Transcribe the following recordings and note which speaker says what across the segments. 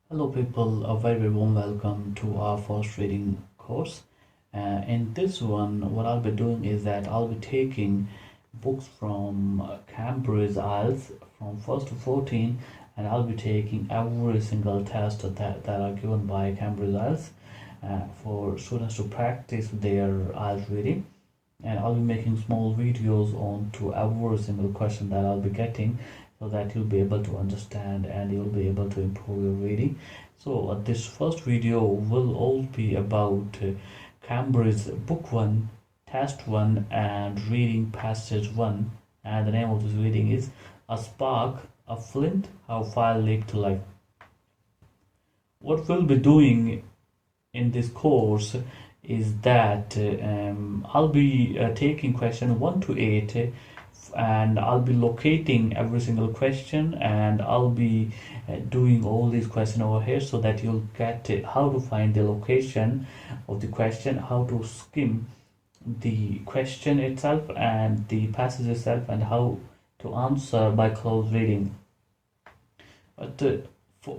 Speaker 1: Hello people, a very warm welcome to our first reading course. In this one, what I'll be doing is that I'll be taking books from Cambridge IELTS from 1st to 14, and I'll be taking every single test that are given by Cambridge IELTS for students to practice their IELTS reading. And I'll be making small videos on to every single question that I'll be getting, so that you'll be able to understand and you'll be able to improve your reading. So this first video will all be about Cambridge Book 1, Test 1 and Reading Passage 1, and the name of this reading is A Spark, a Flint, How Fire Leaped to Life. What we'll be doing in this course is that I'll be taking question 1 to 8, and I'll be locating every single question, and I'll be doing all these questions over here so that you'll get how to find the location of the question, how to skim the question itself and the passage itself, and how to answer by close reading. But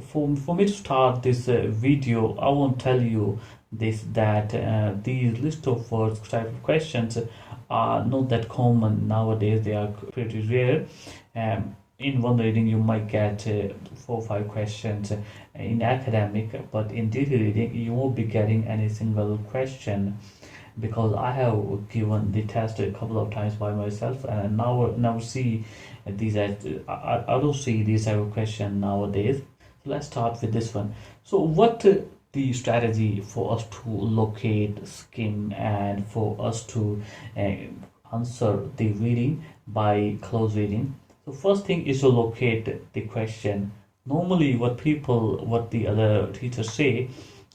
Speaker 1: for me to start this video, I won't tell you this that these list of words type of questions are not that common nowadays. They are pretty rare. In one reading you might get 4 or 5 questions in academic, but in daily reading you won't be getting any single question, because I have given the test a couple of times by myself, and now see these I don't see these type of question nowadays. So let's start with this one. So what the strategy for us to locate, skim, and for us to answer the reading by close reading? So first thing is to locate the question. Normally what the other teachers say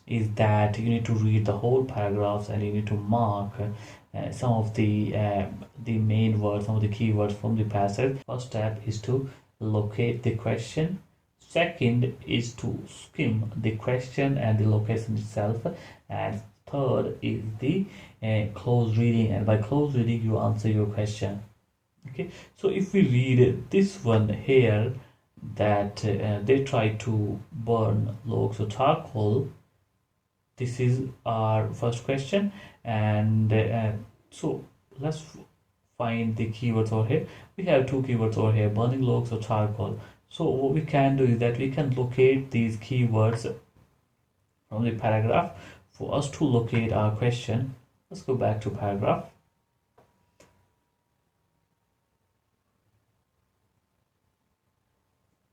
Speaker 1: is that you need to read the whole paragraphs and you need to mark some of the main words, some of the keywords from the passage. First step is to locate the question. Second is to skim the question and the location itself, and third is the close reading, and by close reading you answer your question. Okay, so if we read this one here, that they try to burn logs of charcoal. This is our first question, and so let's find the keywords over here. We have 2 keywords over here: burning logs of charcoal. So what we can do is that we can locate these keywords from the paragraph for us to locate our question. Let's go back to paragraph.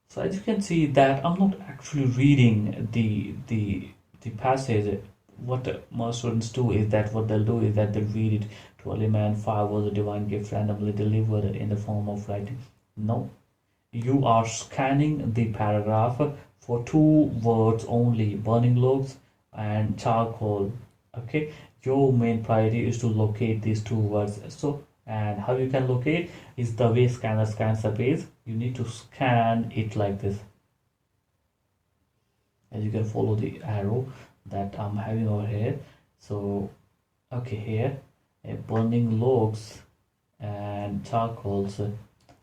Speaker 1: So as you can see that I'm not actually reading the passage. What most students do is that what they'll do is that they read it: to early man, fire was a divine gift randomly delivered in the form of writing. No, you are scanning the paragraph for 2 words only: burning logs and charcoal. Okay, your main priority is to locate these 2 words. So, and how you can locate is the way scanner scans the page. You need to scan it like this. As you can follow the arrow that I'm having over here. So okay, here burning logs and charcoals.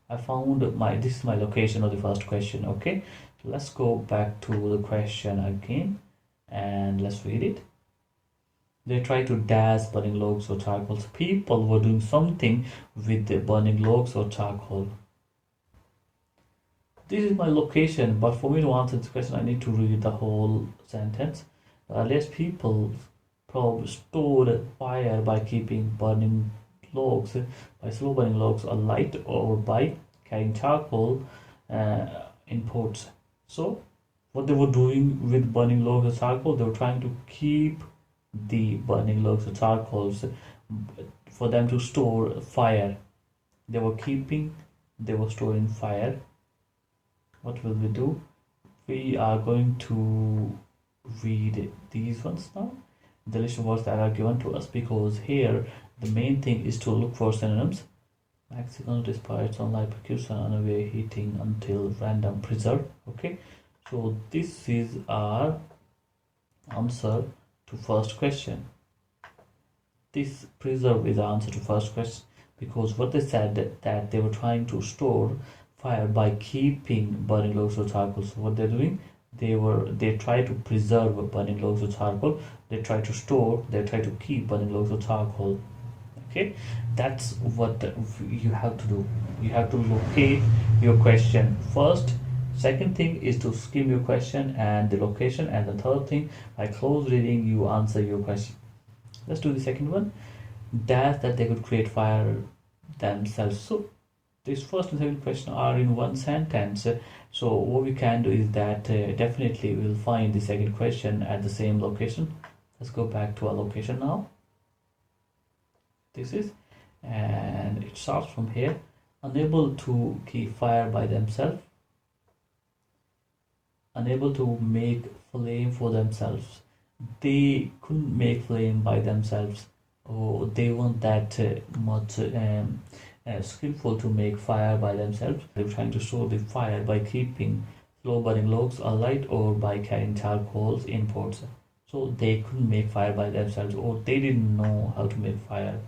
Speaker 1: I found this is my location of the first question. Okay, so let's go back to the question again and let's read it. They try to dash burning logs or charcoal. People were doing something with the burning logs or charcoal. This is my location, but for me to answer this question I need to read the whole sentence. Less people probably stored fire by keeping burning logs, by slow burning logs alight, or by carrying charcoal in pots. So what they were doing with burning logs or charcoal, they were trying to keep the burning logs or charcoals for them to store fire. They were storing fire. What will we do? We are going to read these ones now, the list of words that are given to us, because here the main thing is to look for synonyms. Mexican despite sunlight, percussion, unaware, heating until random, preserve. Okay, so this is our answer to first question. This preserve is the answer to first question, because what they said that they were trying to store fire by keeping burning logs or charcoal. So what they're doing, they try to preserve burning logs of charcoal. They try to store, they try to keep burning logs of charcoal. Okay, that's what you have to do. You have to locate your question first. Second thing is to skim your question and the location, and the third thing, by close reading, you answer your question. Let's do the second one. Dash that they could create fire themselves. So this first and second question are in one sentence. So what we can do is that definitely we'll find the second question at the same location. Let's go back to our location now. This is, and it starts from here. Unable to keep fire by themselves, unable to make flame for themselves. They couldn't make flame by themselves, or they weren't that much skillful to make fire by themselves. They were trying to store the fire by keeping slow burning logs alight or by carrying charcoals in pots. So they couldn't make fire by themselves, or they didn't know how to make fire.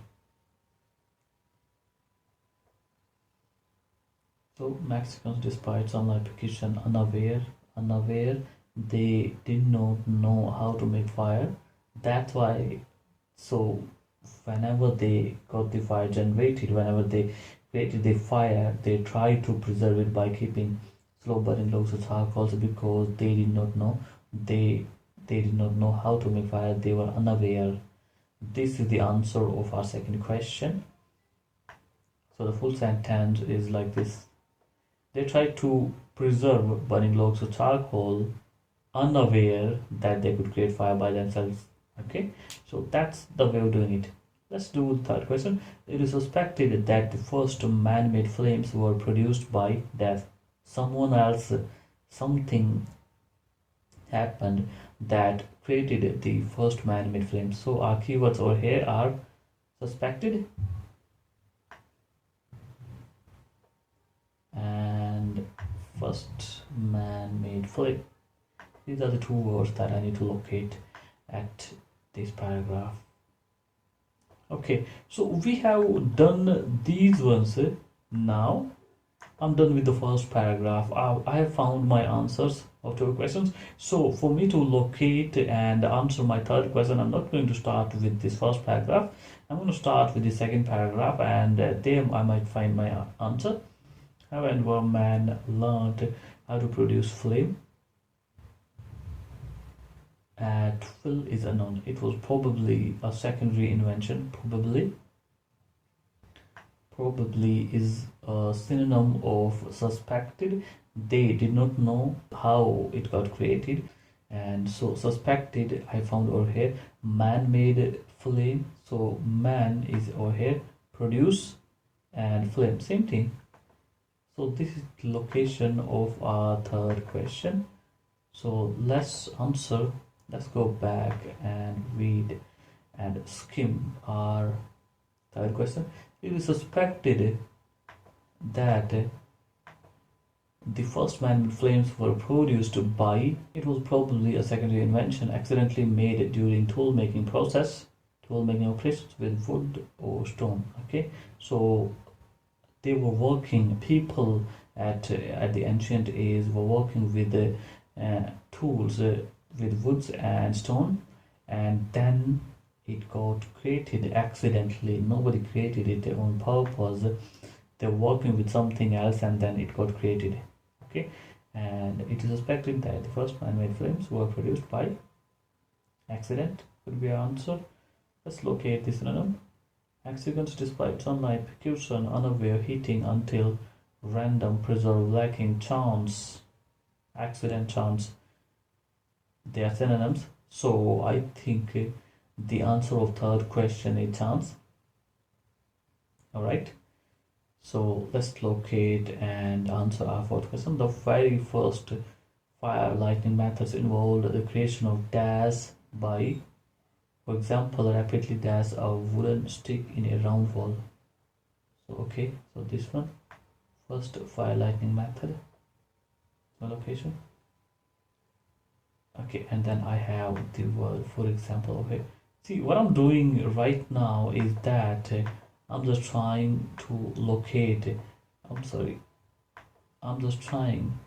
Speaker 1: So Mexicans, despite some application, unaware, they did not know how to make fire. That's why, so whenever they got the fire generated, whenever they created the fire, they tried to preserve it by keeping slow burning logs of charcoal, because they did not know. They did not know how to make fire. They were unaware. This is the answer of our second question. So the full sentence is like this. They tried to preserve burning logs of charcoal, unaware that they could create fire by themselves. Okay, so that's the way of doing it. Let's do the third question. It is suspected that the first man-made flames were produced by death. Someone else, something happened that created the first man-made flames. So our keywords over here are suspected and first man-made flame. These are the two words that I need to locate at this paragraph. Okay, so we have done these ones. Now I'm done with the first paragraph. I have found my answers of two questions. So for me to locate and answer my third question, I'm not going to start with this first paragraph. I'm going to start with the second paragraph, and there I might find my answer. How and one man learned how to produce flame at will is unknown. It was probably a secondary invention. Probably is a synonym of suspected. They did not know how it got created, and so suspected I found over here. Man-made flame, so man is over here, produce, and flame, same thing. So this is the location of our third question. So let's answer. Let's go back and read and skim our third question. It is suspected that the first man-made flames were produced by, it was probably a secondary invention accidentally made during tool making operations with wood or stone. Okay, so they were working, people at the ancient age were working with the tools with woods and stone, and then it got created accidentally. Nobody created it on purpose. They're working with something else, and then it got created. Okay, and it is suspected that the first man-made flames were produced by accident. Could be our answer. Let's locate this synonym. Accidents despite sunlight, percussion, unaware, heating until random, preserve, lacking, chance, accident, chance. They are synonyms. So I think the answer of third question is chance. All right. So let's locate and answer our fourth question. The very first fire lightning methods involved the creation of dash by, for example, rapidly dash a wooden stick in a round wall. So okay, so this one, first fire lightning method, my location. Okay, and then I have the word, for example. Okay, see what I'm doing right now is that I'm just trying to locate, I'm just trying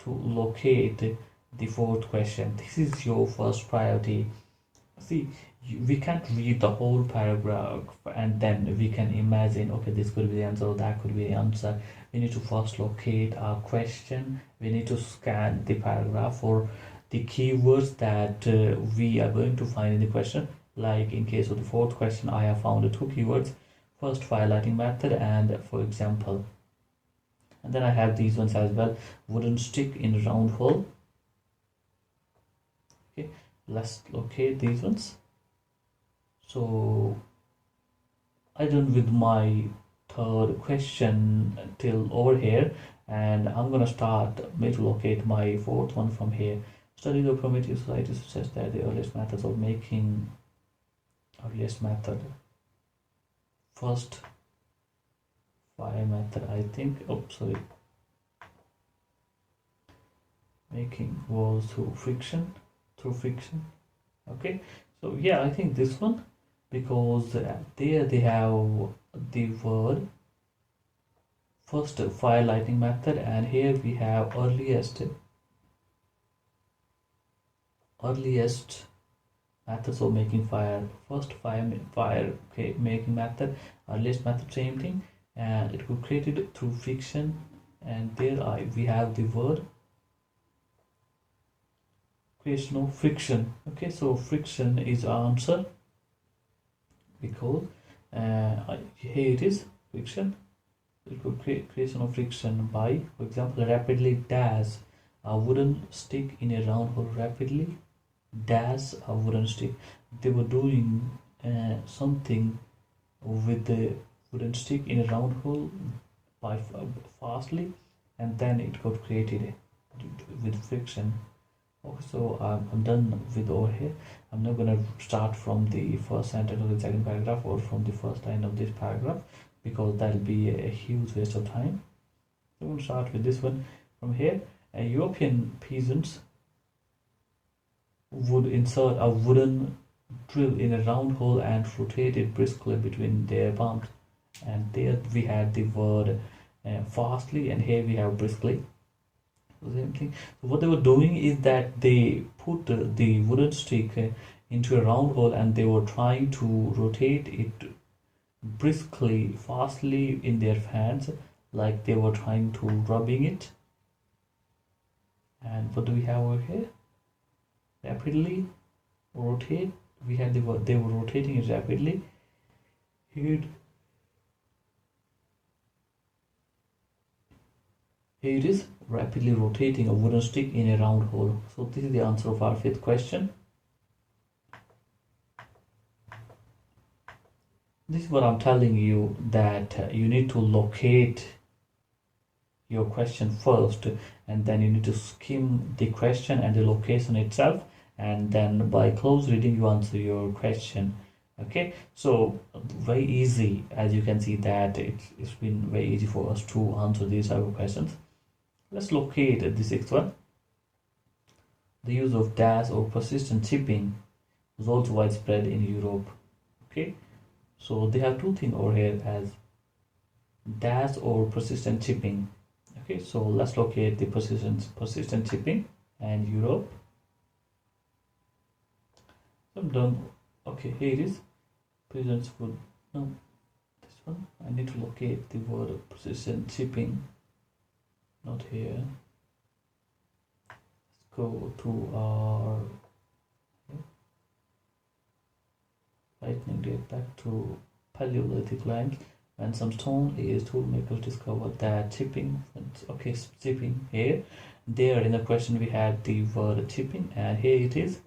Speaker 1: to locate the fourth question. This is your first priority. See, we can't read the whole paragraph and then we can imagine, okay, this could be the answer or that could be the answer. We need to first locate our question. We need to scan the paragraph for the keywords that we are going to find in the question. Like in case of the fourth question, I have found the two keywords: first, firelighting method, and for example. And then I have these ones as well: wooden stick in round hole. Okay, let's locate these ones. So I done with my third question till over here, and I'm gonna start me to locate my fourth one from here. Study the primitive society suggests that the earliest methods of making first fire method, I think, making was through friction. Okay, so yeah, I think this one, because there they have the word first fire lighting method, and here we have earliest methods of making fire. First fire okay, making method, earliest method, same thing, and it was created through friction, and there we have the word creation of friction. Okay, so friction is our answer, because here it is, friction. It could create creation of friction by, for example, rapidly dash a wooden stick in a round hole. Rapidly dash a wooden stick. They were doing something with the wooden stick in a round hole by fastly, and then it got created with friction. Okay, so I'm done with over here. I'm not gonna start from the first sentence of the second paragraph or from the first line of this paragraph, because that'll be a huge waste of time. So we'll start with this one from here. European peasants would insert a wooden drill in a round hole and rotate it briskly between their palms. And there we had the word fastly, and here we have briskly. Same thing. So what they were doing is that they put the wooden stick into a round hole, and they were trying to rotate it briskly, fastly in their hands, like they were trying to rubbing it. And what do we have over here? Rapidly rotate. We had they were rotating it rapidly. Here it is, rapidly rotating a wooden stick in a round hole. So this is the answer of our fifth question. This is what I'm telling you, that you need to locate your question first, and then you need to skim the question and the location itself, and then by close reading you answer your question. Okay, so very easy, as you can see that it's been very easy for us to answer these type of questions. Let's locate the sixth one. The use of dash or persistent chipping was also widespread in Europe. Okay, so they have two things over here as dash or persistent chipping. Okay, so let's locate the persistent chipping and Europe. So I'm done. Okay, here it is. Peasants would, no, this one. I need to locate the word persistent chipping. Not here. Let's go to our lightning date, back to Paleolithic lands. When some stone is toolmakers discovered that chipping, okay, chipping here. There in the question we had the word chipping, and here it is.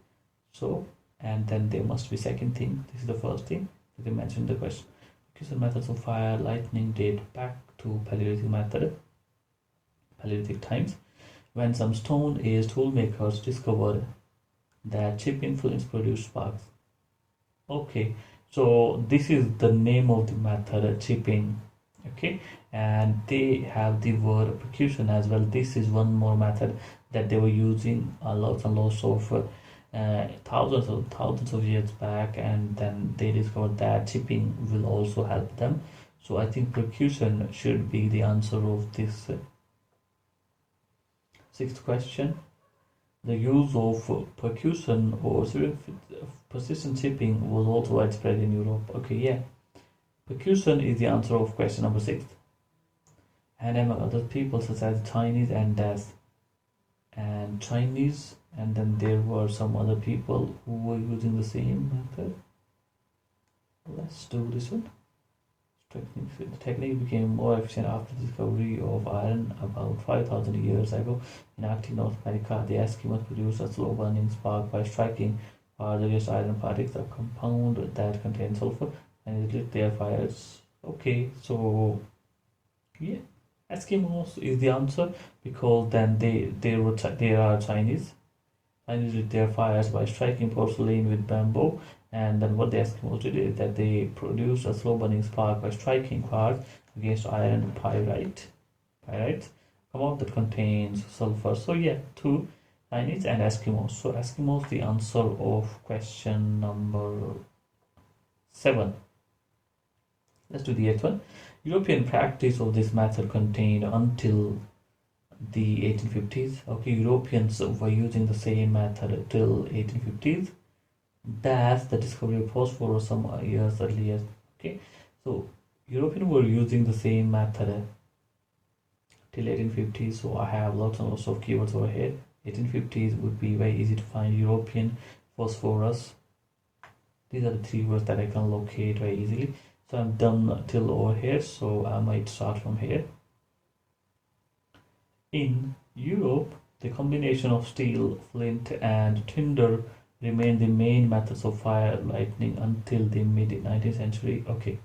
Speaker 1: So, and then there must be second thing. This is the first thing that they mentioned in the question. Okay, so methods of fire lightning date back to Paleolithic times, when some stone age toolmakers discovered that chipping flames produce sparks. Okay, so this is the name of the method, chipping. Okay, and they have the word percussion as well. This is one more method that they were using lots and lots of thousands of years back, and then they discovered that chipping will also help them. So I think percussion should be the answer of this sixth question. The use of percussion or persistent shipping was also widespread in Europe. Okay, yeah. Percussion is the answer of question number 6. And among other people such as Chinese and Chinese, and then there were some other people who were using the same method. Let's do this one. The technique became more efficient after the discovery of iron about 5,000 years ago. In Arctic North America, the Eskimos produced a slow burning spark by striking various iron particles, a compound that contains sulfur, and it lit their fires. Okay, so yeah, Eskimos is the answer, because then they are Chinese. Chinese lit their fires by striking porcelain with bamboo. And then what the Eskimos did is that they produced a slow burning spark by striking quartz against iron pyrite compound that contains sulfur. So yeah, 2, Chinese and Eskimos. So Eskimos the answer of question number 7. Let's do the 8th one. European practice of this method continued until the 1850s. Okay, Europeans were using the same method till 1850s. That's the discovery of phosphorus some years earlier. Okay, so Europeans were using the same method till 1850s. So I have lots and lots of keywords over here. 1850s would be very easy to find. European, phosphorus. These are the 3 words that I can locate very easily. So I'm done till over here, so I might start from here. In Europe, the combination of steel, flint and tinder remained the main methods of fire lightning until the mid-19th century. Okay,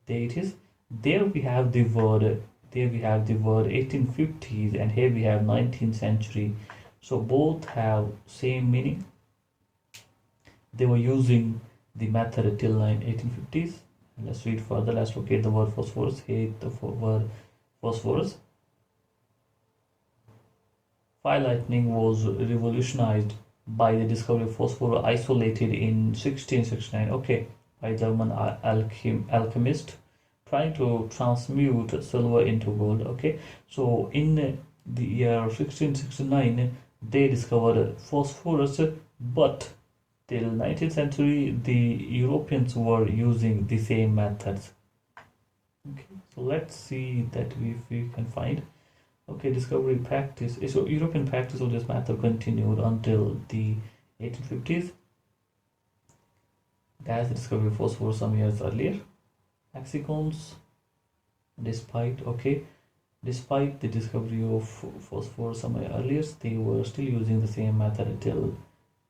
Speaker 1: there it is. There we have the word 1850s, and here we have 19th century. So both have same meaning. They were using the method till 1850s. Let's read further. Let's locate the word phosphorus. Here the word phosphorus. Fire lightning was revolutionized by the discovery of phosphorus isolated in 1669. Okay, by German alchemist trying to transmute silver into gold. Okay, so in the year 1669 they discovered phosphorus, but till 19th century the Europeans were using the same methods. Okay, so let's see that if we can find. Okay, discovery practice. So European practice of this method continued until the 1850s. That's the discovery of phosphorus some years earlier. Mexicans, despite the discovery of phosphorus some years earlier, they were still using the same method until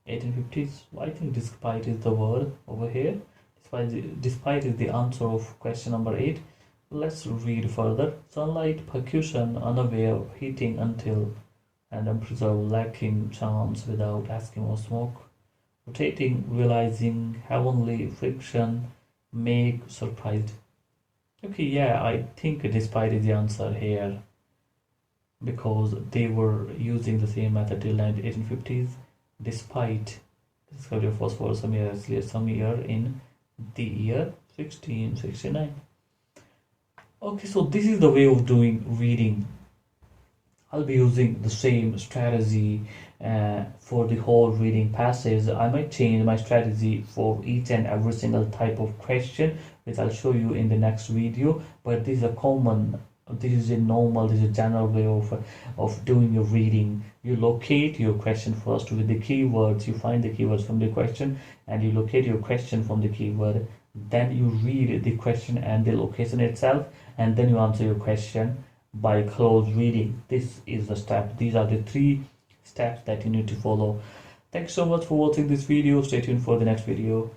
Speaker 1: 1850s. So I think despite is the word over here. Despite is the answer of question number 8. Let's read further. Sunlight, percussion, unaware of heating until and unpreserved, lacking chance without Eskimo smoke, rotating, realizing, heavenly, friction, make, surprised. Okay, yeah, I think despite is the answer here, because they were using the same method till 1850s, despite the discovery of phosphorus some year in the year 1669. Okay, so this is the way of doing reading. I'll be using the same strategy for the whole reading passage. I might change my strategy for each and every single type of question, which I'll show you in the next video. But this is a general way of doing your reading. You locate your question first with the keywords. You find the keywords from the question, and you locate your question from the keyword. Then you read the question and the location itself, and then you answer your question by close reading. This is the step. These are the 3 steps that you need to follow. Thanks so much for watching this video. Stay tuned for the next video.